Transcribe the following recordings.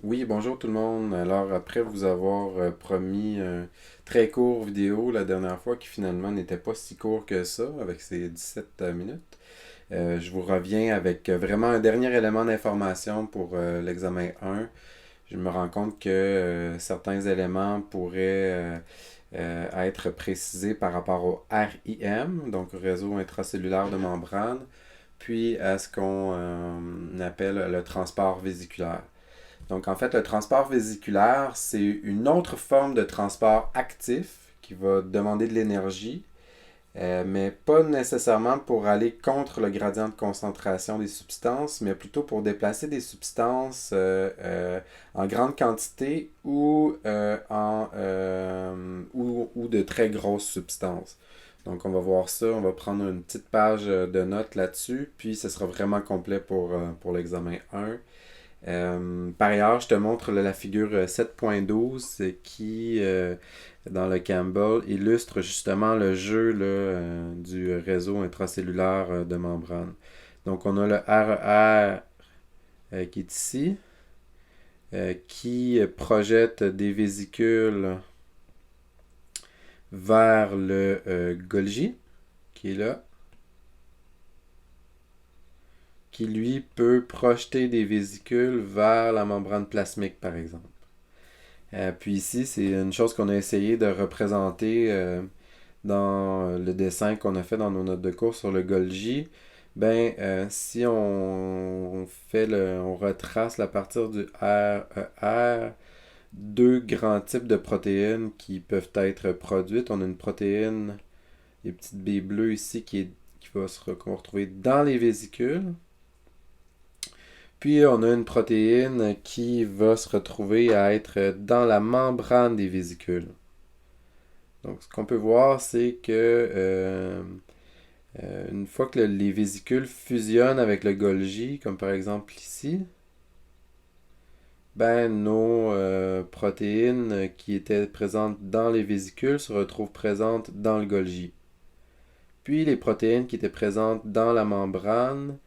Oui, bonjour tout le monde. Alors, après vous avoir promis un très court vidéo la dernière fois, qui finalement n'était pas si court que ça, avec ses 17 minutes, je vous reviens avec vraiment un dernier élément d'information pour l'examen 1. Je me rends compte que certains éléments pourraient être précisés par rapport au RIM, donc réseau intracellulaire de membrane, puis à ce qu'on appelle le transport vésiculaire. Donc, en fait, le transport vésiculaire, c'est une autre forme de transport actif qui va demander de l'énergie, mais pas nécessairement pour aller contre le gradient de concentration des substances, mais plutôt pour déplacer des substances en grande quantité ou de très grosses substances. Donc, on va voir ça, on va prendre une petite page de notes là-dessus, puis ce sera vraiment complet pour l'examen 1. Par ailleurs, je te montre la figure 7.12 qui, dans le Campbell, illustre justement le jeu du réseau intracellulaire de membrane. Donc, on a le RER qui est ici, qui projette des vésicules vers le Golgi, qui est là, qui lui peut projeter des vésicules vers la membrane plasmique, par exemple. Puis ici, c'est une chose qu'on a essayé de représenter dans le dessin qu'on a fait dans nos notes de cours sur le Golgi. Si on retrace à partir du RER deux grands types de protéines qui peuvent être produites. On a une protéine, les petites baies bleues ici, qu'on va retrouver dans les vésicules. Puis on a une protéine qui va se retrouver à être dans la membrane des vésicules. Donc ce qu'on peut voir, c'est que une fois que les vésicules fusionnent avec le Golgi, comme par exemple ici, nos protéines qui étaient présentes dans les vésicules se retrouvent présentes dans le Golgi. Puis les protéines qui étaient présentes dans la membrane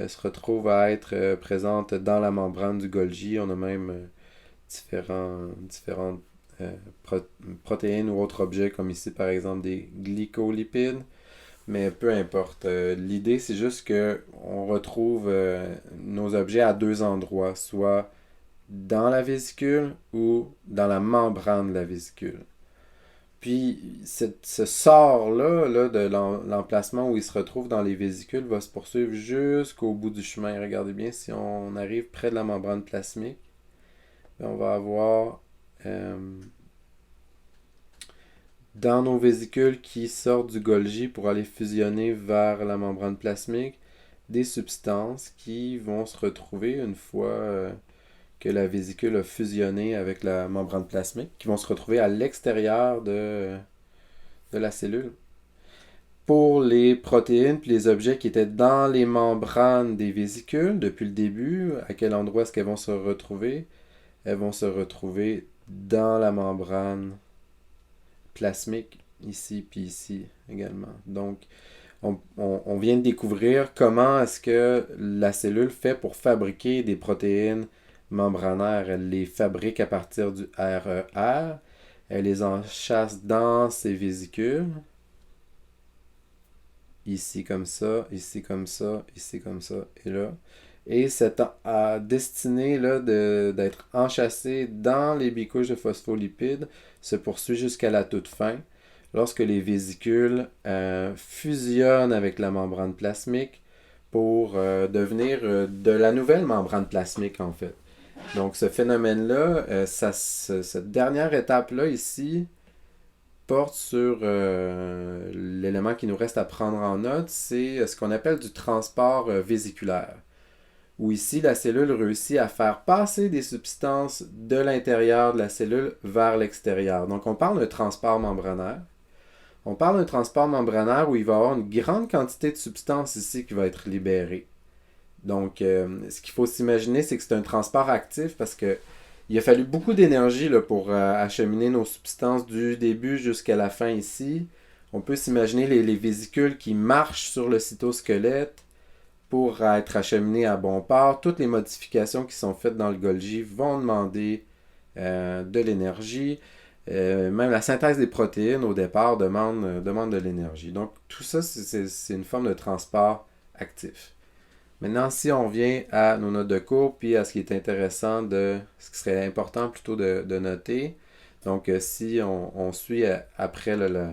se retrouvent à être présentes dans la membrane du Golgi. On a même différentes protéines ou autres objets, comme ici par exemple des glycolipides. Mais peu importe. L'idée, c'est juste que on retrouve nos objets à deux endroits, soit dans la vésicule ou dans la membrane de la vésicule. Puis ce sort-là de l'emplacement où il se retrouve dans les vésicules va se poursuivre jusqu'au bout du chemin. Regardez bien, si on arrive près de la membrane plasmique, on va avoir dans nos vésicules qui sortent du Golgi pour aller fusionner vers la membrane plasmique des substances qui vont se retrouver une fois que la vésicule a fusionné avec la membrane plasmique, qui vont se retrouver à l'extérieur de la cellule. Pour les protéines puis les objets qui étaient dans les membranes des vésicules depuis le début, à quel endroit est-ce qu'elles vont se retrouver? Elles vont se retrouver dans la membrane plasmique, ici puis ici également. Donc, on vient de découvrir comment est-ce que la cellule fait pour fabriquer des protéines membranaires. Elle les fabrique à partir du RER. Elle les enchâsse dans ses vésicules. Ici comme ça, ici comme ça, ici comme ça, et là. Et cette destinée là, d'être enchâssée dans les bicouches de phospholipides se poursuit jusqu'à la toute fin, lorsque les vésicules fusionnent avec la membrane plasmique pour devenir de la nouvelle membrane plasmique en fait. Donc ce phénomène-là, cette dernière étape-là ici, porte sur l'élément qui nous reste à prendre en note, c'est ce qu'on appelle du transport vésiculaire. Où ici, la cellule réussit à faire passer des substances de l'intérieur de la cellule vers l'extérieur. Donc, on parle d'un transport membranaire. On parle d'un transport membranaire où il va y avoir une grande quantité de substances ici qui va être libérée. Donc, ce qu'il faut s'imaginer, c'est que c'est un transport actif parce que il a fallu beaucoup d'énergie là, pour acheminer nos substances du début jusqu'à la fin ici. On peut s'imaginer les vésicules qui marchent sur le cytosquelette pour être acheminé à bon port. Toutes les modifications qui sont faites dans le Golgi vont demander de l'énergie. Même la synthèse des protéines au départ demande de l'énergie. Donc tout ça, c'est une forme de transport actif. Maintenant, si on vient à nos notes de cours, puis à ce qui est intéressant ce qui serait important plutôt de noter, donc si on suit après le-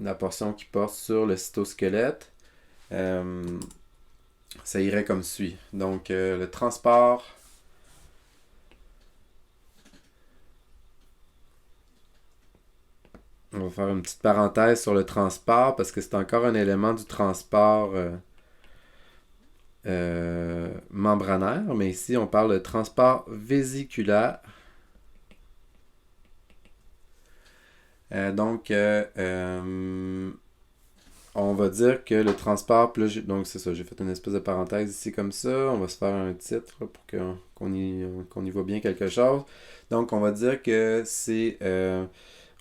la portion qui porte sur le cytosquelette, ça irait comme suit. Donc le transport. On va faire une petite parenthèse sur le transport parce que c'est encore un élément du transport membranaire, mais ici on parle de transport vésiculaire. Donc, on va dire que le transport, puis là, donc c'est ça, j'ai fait une espèce de parenthèse ici comme ça, on va se faire un titre là, pour qu'on y voit bien quelque chose. Donc, on va dire que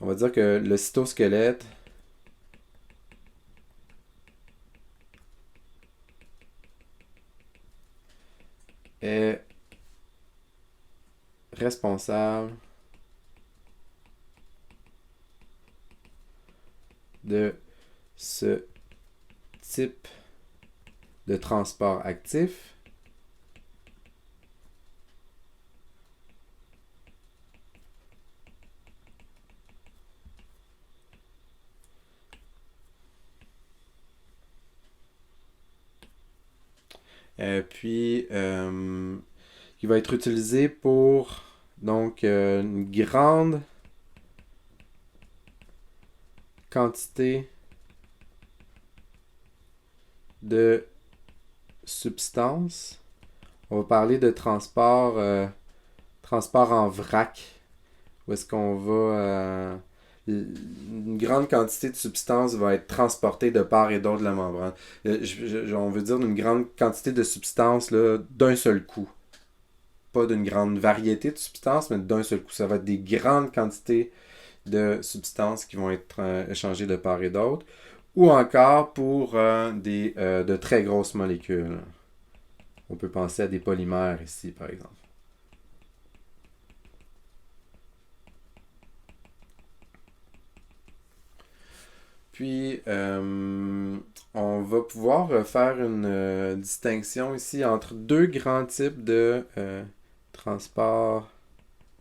on va dire que le cytosquelette est responsable de ce type de transport actif. Puis, qui va être utilisé pour donc une grande quantité de substances. On va parler de transport en vrac, où est-ce qu'on va... une grande quantité de substances va être transportée de part et d'autre de la membrane. On veut dire d'une grande quantité de substances là, d'un seul coup. Pas d'une grande variété de substances, mais d'un seul coup. Ça va être des grandes quantités de substances qui vont être échangées de part et d'autre. Ou encore pour de très grosses molécules. On peut penser à des polymères ici, par exemple. Puis, on va pouvoir faire une distinction ici entre deux grands types de transport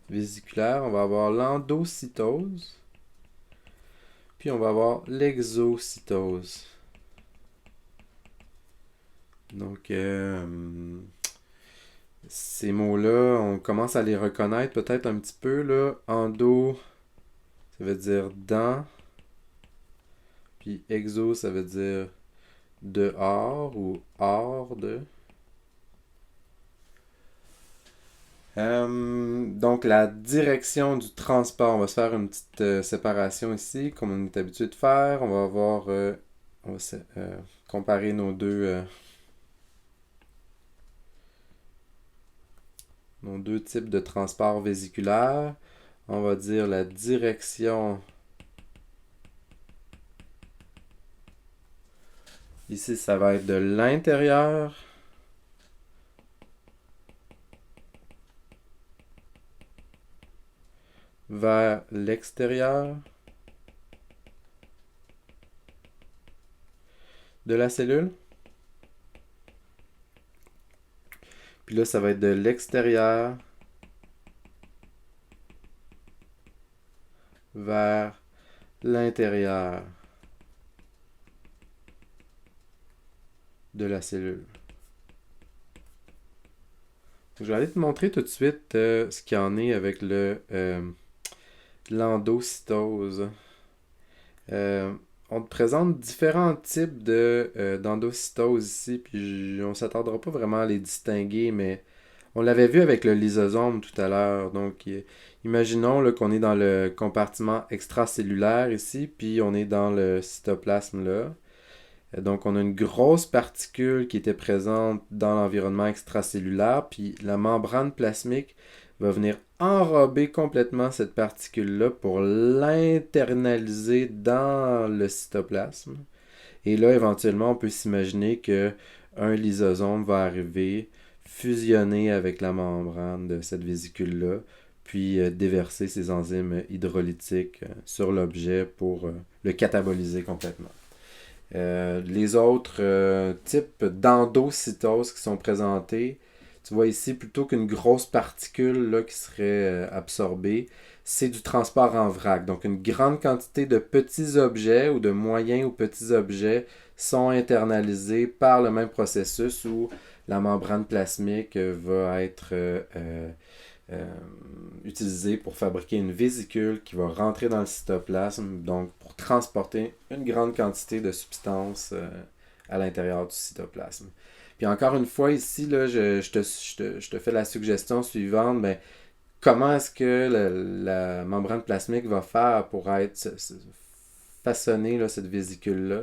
vésiculaire. On va avoir l'endocytose, puis on va avoir l'exocytose. Donc, ces mots-là, on commence à les reconnaître peut-être un petit peu. Là. Endo, ça veut dire dans. Puis exo, ça veut dire dehors ou hors de. Donc la direction du transport, on va se faire une petite séparation ici, comme on est habitué de faire. On va avoir, on va comparer nos deux types de transport vésiculaire. On va dire la direction. Ici, ça va être de l'intérieur vers l'extérieur de la cellule. Puis là, ça va être de l'extérieur vers l'intérieur de la cellule. Je vais aller te montrer tout de suite ce qu'il y en est avec l'endocytose. On te présente différents types d'endocytose ici, puis on ne s'attardera pas vraiment à les distinguer, mais on l'avait vu avec le lysosome tout à l'heure. Donc, imaginons là, qu'on est dans le compartiment extracellulaire ici, puis on est dans le cytoplasme là. Donc, on a une grosse particule qui était présente dans l'environnement extracellulaire, puis la membrane plasmique va venir enrober complètement cette particule-là pour l'internaliser dans le cytoplasme. Et là, éventuellement, on peut s'imaginer que un lysosome va arriver, fusionner avec la membrane de cette vésicule-là, puis déverser ses enzymes hydrolytiques sur l'objet pour le cataboliser complètement. Les autres types d'endocytose qui sont présentés, tu vois ici, plutôt qu'une grosse particule là, qui serait absorbée, c'est du transport en vrac. Donc, une grande quantité de petits objets ou de moyens ou petits objets sont internalisés par le même processus où la membrane plasmique va être euh, utilisée pour fabriquer une vésicule qui va rentrer dans le cytoplasme, donc pour transporter une grande quantité de substances à l'intérieur du cytoplasme. Puis encore une fois, ici, là, je te fais la suggestion suivante. Ben, comment est-ce que la membrane plasmique va faire pour être façonner là, cette vésicule-là?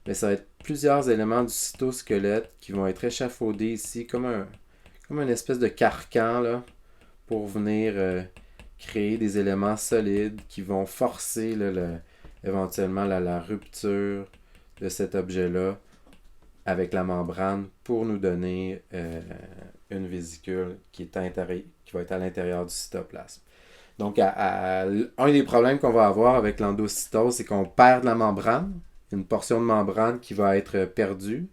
Ben, ça va être plusieurs éléments du cytosquelette qui vont être échafaudés ici comme une espèce de carcan là, pour venir créer des éléments solides qui vont forcer là, éventuellement la rupture de cet objet-là avec la membrane pour nous donner une vésicule qui va être à l'intérieur du cytoplasme. Donc, un des problèmes qu'on va avoir avec l'endocytose, c'est qu'on perd la membrane, une portion de membrane qui va être perdue,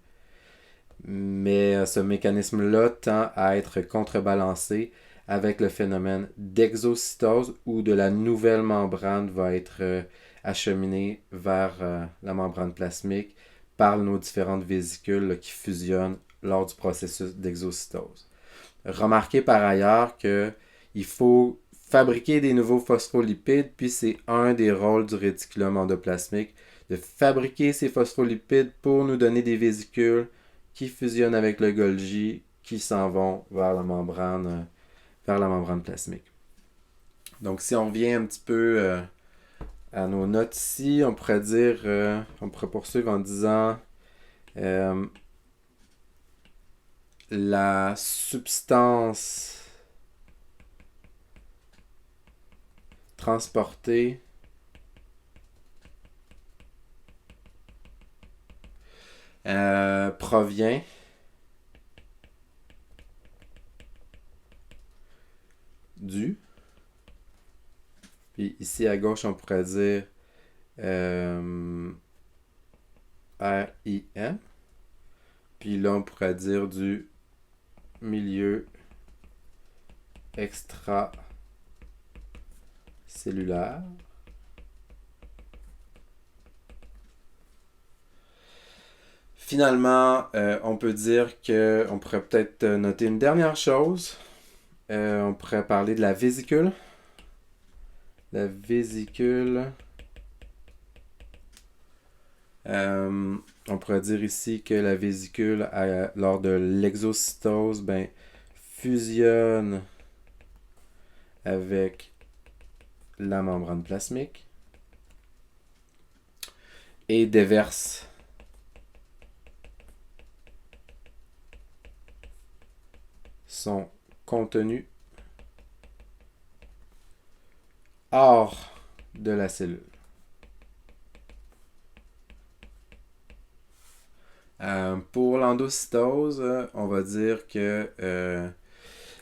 mais ce mécanisme-là tend à être contrebalancé avec le phénomène d'exocytose où de la nouvelle membrane va être acheminée vers la membrane plasmique par nos différentes vésicules là, qui fusionnent lors du processus d'exocytose. Remarquez par ailleurs qu'il faut fabriquer des nouveaux phospholipides, puis c'est un des rôles du réticulum endoplasmique de fabriquer ces phospholipides pour nous donner des vésicules qui fusionnent avec le Golgi, qui s'en vont vers la membrane plasmique. Donc si on revient un petit peu à nos notes ici, on pourrait poursuivre en disant la substance transportée provient du. Puis ici à gauche, on pourrait dire RIM. Puis là, on pourrait dire du milieu extracellulaire. Finalement, on peut dire qu'on pourrait peut-être noter une dernière chose. On pourrait parler de la vésicule. La vésicule. On pourrait dire ici que la vésicule, lors de l'exocytose, fusionne avec la membrane plasmique et déverse son contenu hors de la cellule. Pour l'endocytose, on va dire que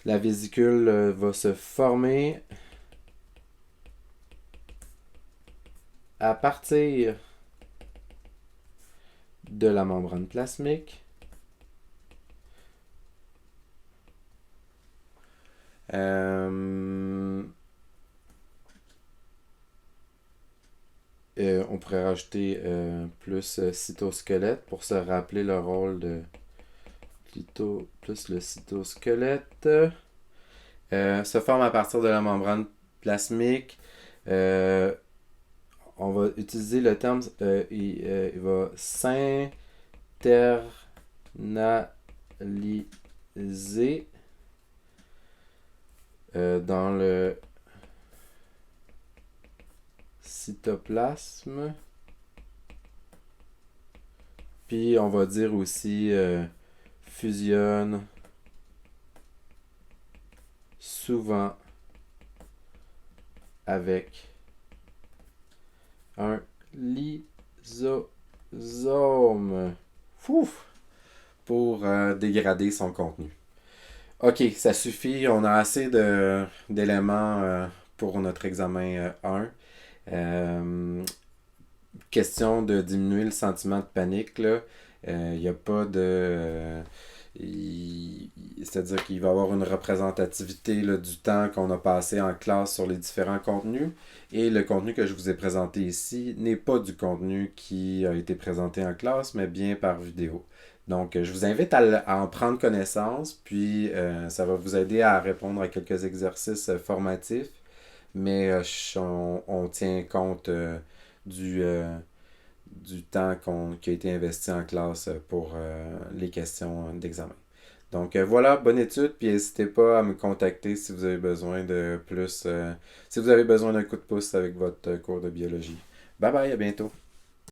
la vésicule va se former à partir de la membrane plasmique. On pourrait rajouter plus cytosquelette pour se rappeler le rôle de plus le cytosquelette. Se forme à partir de la membrane plasmique. On va utiliser le terme, il va s'internaliser dans le cytoplasme. Puis on va dire aussi fusionne souvent avec un lysosome. ribosome. Fouf! Pour dégrader son contenu. Ok, ça suffit. On a assez d'éléments pour notre examen 1. Question de diminuer le sentiment de panique, là. Il n'y a pas de. C'est-à-dire qu'il va y avoir une représentativité là, du temps qu'on a passé en classe sur les différents contenus. Et le contenu que je vous ai présenté ici n'est pas du contenu qui a été présenté en classe, mais bien par vidéo. Donc, je vous invite à en prendre connaissance, puis ça va vous aider à répondre à quelques exercices formatifs, mais on tient compte du, euh, du temps qui a été investi en classe pour les questions d'examen. Donc voilà, bonne étude, puis n'hésitez pas à me contacter si vous avez besoin de plus, si vous avez besoin d'un coup de pouce avec votre cours de biologie. Bye bye, à bientôt.